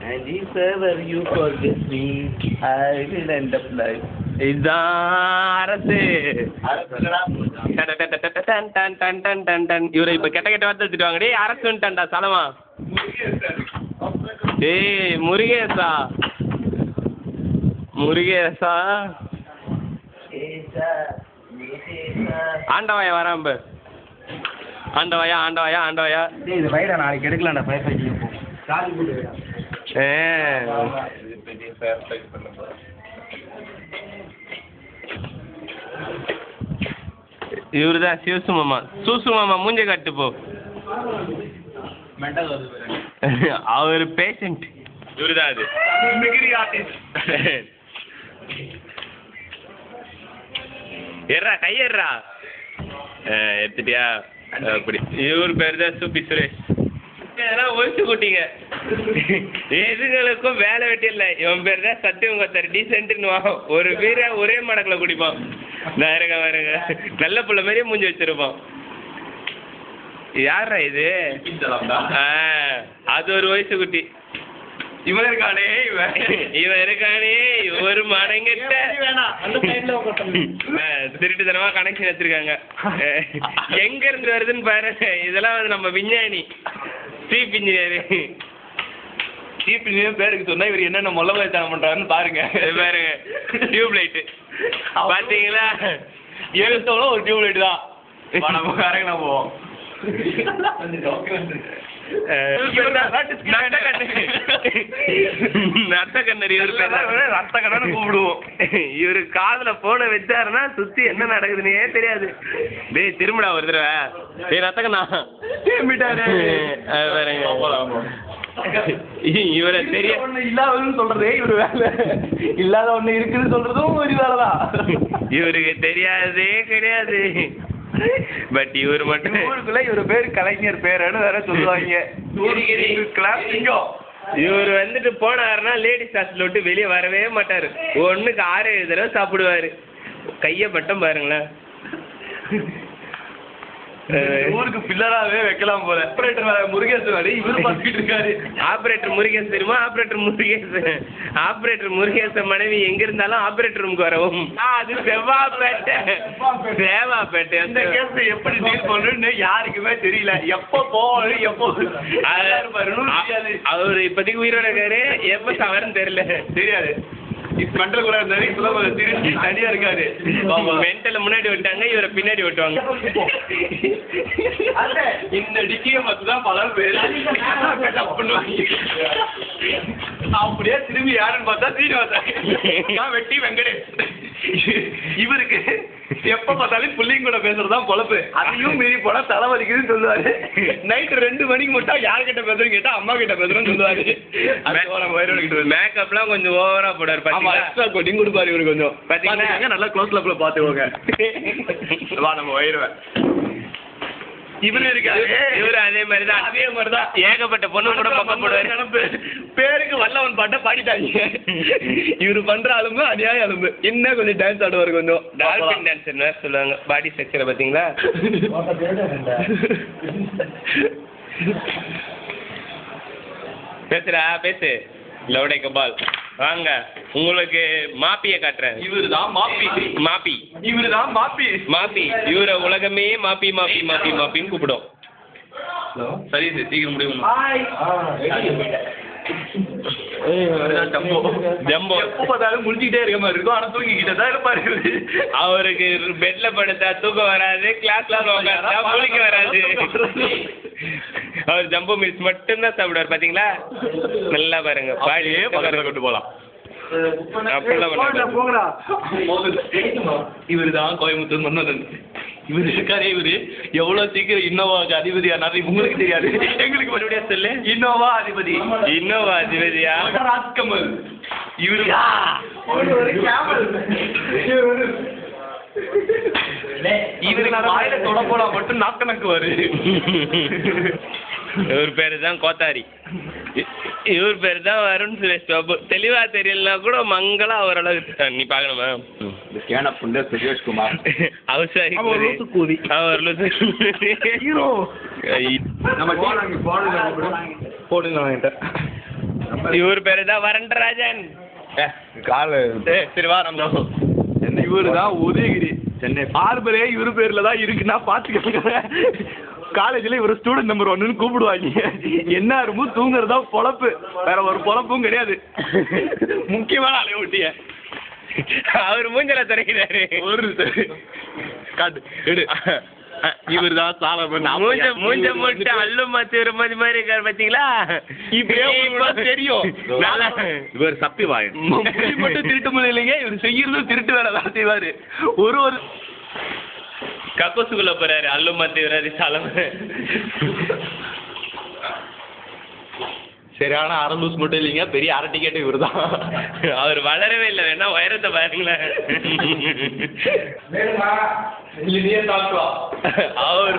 And if ever you forget me, I will end up like. இதுதான் அரசு. இவரை இப்ப கெட்ட கெட்ட வார்த்தை திட்டுவாங்க. டேய் அரசுன்ட்டான்டா சலமா. டேய் முருகேசா. முருகேசா. ஆண்டவாயா வராம்ப. ஆண்டவாயா ஆண்டவாயா ஆண்டவாயா. டேய் இது வைடா நாளைக்கு எடுக்கலாம்டா ஃபைவ் ஃபைவ் போ. காலி போடு. இவருதான் சிவசு மாமா. சூசு மாமா மூஞ்ச காட்டு போ. அவர் பேஷண்ட். இவருதான் அது. ஏறா கையேறா. எடுத்துட்டியா? அப்படி இவர் பேர் தான் சூப்பி சுரேஷ். இதெல்லாம் ஒழிச்சு கூட்டிங்க. எதுங்களுக்கும் வேலை வெட்டி இல்லை. இவன் பேர் தான் சத்தியம் கொத்தாரு. டீசென்ட்னு ஒரு பீரை ஒரே மடக்கில் குடிப்பான். நான் இருக்க பாருங்க நல்ல பிள்ளை மாதிரியே மூஞ்சி வச்சிருப்பான். யாரா இது? அது ஒரு வயசு குட்டி. இவன் இருக்கானே இவன் இருக்கானே ஒரு மடங்கிட்ட திருட்டுத்தனமா கனெக்ஷன் வச்சிருக்காங்க. எங்க இருந்து வருதுன்னு பாருங்க. இதெல்லாம் வந்து நம்ம விஞ்ஞானி சீப் இன்ஜினியர். சீப் இன்ஜினியர் பேருக்கு சொன்னா இவர் என்னென்ன மொல்லவயத்தனம் பண்றாருன்னு பாருங்க. பாருங்க டியூப் லைட்டு பாத்தீங்களா? எழுத்தவளோ ஒரு டியூப் லைட் தான். நம்ம கரெக்டா போவோம். கூப்பிடுவோம். இவரு காதுல போன வச்சாருன்னா சுத்தி என்ன நடக்குதுன்னே தெரியாது. டேய் திரும்படா ஒரு தடவை. டேய் ரத்தகண்ணா இவரை தெரிய இல்லாதன்னு சொல்றதே இவரு வேலை. இல்லாத ஒண்ணு இருக்குன்னு சொல்றதும் ஒரு வேலைதான். இவருக்கு தெரியாதே கிடையாது. பட் இவர் மட்டும் ஊருக்குள்ள இவர் பேர் கலைஞர் பேருன்னு வேற சொல்லுவாங்க. இவர் வந்துட்டு போனாருன்னா லேடிஸ் ஹாஸ்டல் விட்டு வெளியே வரவே மாட்டாரு. ஒண்ணுக்கு 6-7 தடவை சாப்பிடுவாரு. கைய மட்டும் பாருங்களேன். ஊருக்கு பில்லராவே வைக்கலாம் போல. ஆபரேட்டர் முருகேசன் இவரு பார்த்துட்டு இருக்காரு. ஆபரேட்டர் முருகேசன் தெரியுமா? ஆபரேட்டர் முருகேசன். ஆபரேட்டர் முருகேசன் மனைவி எங்க இருந்தாலும் ஆபரேட்டர் ரூமுக்கு வரவும். அது செவ்வாப்பேட்டை. சேவாப்பேட்டை. அந்த கேஸ் எப்படி டீல் பண்ணணும்னு யாருக்குமே தெரியல. எப்ப போவாரு எப்போ அவரு இப்போதைக்கு உயிரோட இருக்காரு. எப்ப சாவருன்னு தெரியல. தெரியாது. மென்டல் கூட இருந்தாரு. இப்பெல்லாம் திருச்சி தனியா இருக்காரு. மென்டல முன்னாடி விட்டாங்க, இவரை பின்னாடி விட்டுவாங்க. இந்த டிக்கிய பார்த்துதான் பல பேர் பண்ணுவாங்க. அப்படியே திரும்பி யாருன்னு பார்த்தா சீனிவாசன் வெட்டி வெங்கடேஷ். இவருக்கு எப்ப பார்த்தாலும் புள்ளிங்க கூட பேசுறதுதான் பொழப்பு. அதையும் மீறி போனா தலைவலிக்குதுன்னு சொல்லுவாரு. நைட்டு 2 மணிக்கு மட்டும் யார்கிட்ட பேசுறேன்னு கேட்டா அம்மா கிட்ட பேசுறேன்னு சொல்லுவாரு. மேக்கப்லாம் கொஞ்சம் ஓவரா போடாரு. எக்ஸ்ட்ரா கோட்டிங் கொடுப்பாரு இவரு. கொஞ்சம் பாத்தீங்கன்னா நல்லா க்ளோஸ் லெப்ல பாத்துக்கோங்க. வா நம்ம வயிறுவேன். இவரு இருக்காரு. இவரு அதே மாதிரிதான். ஏகப்பட்ட பொண்ணு கூட பக்கம் போடுவாரு. பேருக்கு வல்லவன் பாட்டை பாடிட்டாங்க. இவரு பண்ற அலும்பு அநியாய அலும்பு. இன்னும் கொஞ்சம் டான்ஸ் ஆடுவாரு. கொஞ்சம் டால்பின் டான்ஸ் சொல்லுவாங்க. பாடி ஸ்ட்ரக்சரை பாத்தீங்களா? பேசுறா பேசு. லவுடை கபால் வாங்க. உங்களுக்கு மாப்பியை காட்டுறேன். இவருதான் மாப்பி. மாப்பி இவருதான் மாப்பி. மாப்பி இவரை உலகமே மாப்பி மாப்பி மாப்பி மாப்பின்னு கூப்பிடும். சரி சீக்கிரம் முடியும். ஜம்போ எப்ப பார்த்தாலும் முடிச்சுக்கிட்டே இருக்க மாதிரி இருக்கும். ஆனா தூங்கிக்கிட்டே தான் இருப்பாரு. அவருக்கு பெட்ல படுத்தா தூக்கம் வராது. கிளாஸ்ல முழிக்க வராது. அவர் ஜம்போ மில்ஸ் மட்டும்தான் சாப்பிடுவார். பாத்தீங்களா? நல்லா பாருங்க. பாடியே பக்கத்துல கொண்டு போலாம். இவருதான் கோயம்புத்தூர் மன்னன். இவரு இருக்காரே. இவரு எவ்வளவு சீக்கிரம் இன்னோவாக்கு அதிபதி ஆனாரு உங்களுக்கு தெரியாது. எங்களுக்கு மறுபடியும் சொல்லு. இன்னோவா அதிபதி. இன்னோவா அதிபதியா? ராஜ்கமல். இவரு இவருக்கு வாயில தொட போனா மட்டும் நாக்கணக்கு வரு. இவர் பேரு தான் கோத்தாரி. இவர் பேரு தான் வருண் சுரேஷ் பாபு. தெளிவா தெரியலனா கூட மங்களா ஓரளவுக்கு நீ பாக்கணுமா? சுரேஷ்குமார் அவசாரி போடுங்க. இவர் பேரு தான் வரண்டராஜன். கால சரி வா நம்ம இவரு தான் உதயகிரி சென்னை பார்பரே இவரு பேர்ல தான் இருக்குன்னா பாத்துக்கோங்க. காலேஜ்ல இவர் ஸ்டூடெண்ட் நம்பர் 1ன்னு கூப்பிடுவாங்க. என்ன இருமோ தூங்குறதா பொழப்பு, வேற ஒரு பொழப்பும் கிடையாது. முக்கியமான அலைய ஒட்டிய அவர் மூஞ்சல துறைக்கிறாரு. ஒரு காட்டு எடு. இவர் தான் சாலமன். மூஞ்ச மூட்டை அல்லு மாத்தி ஒரு மாதிரி இருக்காரு பாத்தீங்களா? இப்ப தெரியும். இவர் சப்பி வாயன் மட்டும் திருட்டு முடியலைங்க. இவர் செய்யறதும் திருட்டு வேலை தான் செய்வாரு. ஒரு கக்கோசுக்குள்ள போறாரு. அல்லு மாத்தி வராது சாலமன். சரியான அரலூஸ் மட்டும் இல்லைங்க, பெரிய அரை டிக்கெட் இவர் தான். அவர் வளரவே இல்லை, வேணா உயரத்தை பாருங்களேன். அவர்